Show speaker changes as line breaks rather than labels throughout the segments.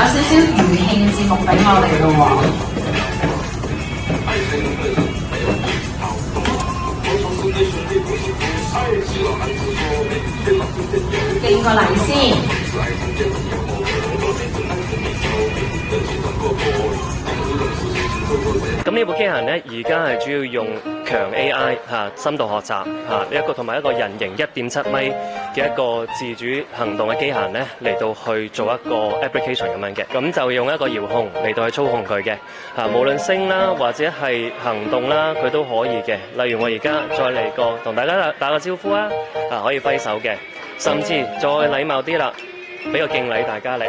少少餘興節目俾我哋咯喎。敬個禮先。
咁呢部機械人咧，而家係主要用強 AI 深度學習一個同埋一個人形1.7米嘅一個自主行動嘅機械人咧，嚟到去做一個 application 咁樣嘅。咁就用一個遙控嚟到去操控佢嘅無論升啦或者係行動啦，佢都可以嘅。例如我而家再嚟個同大家打個招呼啊，可以揮手嘅，甚至再禮貌啲啦，俾個敬禮大家嚟，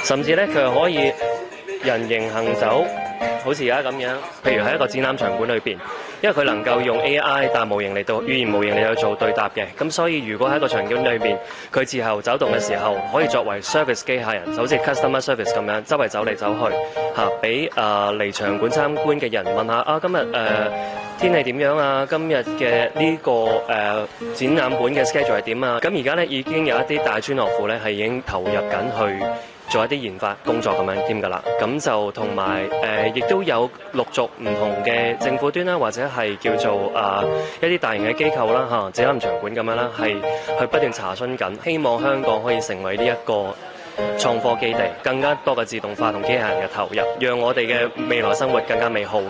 甚至咧佢係可以人形行走。好似而家咁樣，譬如喺一個展覽場館裏邊，因為佢能夠用 AI 大模型嚟到語言模型嚟到做對答嘅，咁所以如果喺一個場景裏邊，佢自由走動嘅時候，可以作為 service 機械人，就好似 customer service 咁樣，周圍走嚟走去俾嚟場館參觀嘅人問下今日天氣點樣啊？今日嘅呢個展覽館嘅 schedule 係點啊？咁而家咧已經有一啲大專學府咧係已經投入緊去做一啲研發工作咁樣添㗎啦，咁就同埋亦都有陸續唔同嘅政府端啦，或者係叫做一啲大型嘅機構啦展覽場館咁樣啦，係去不斷查詢緊，希望香港可以成為呢一個創科基地，更加多嘅自動化同機械人嘅投入，讓我哋嘅未來生活更加美好。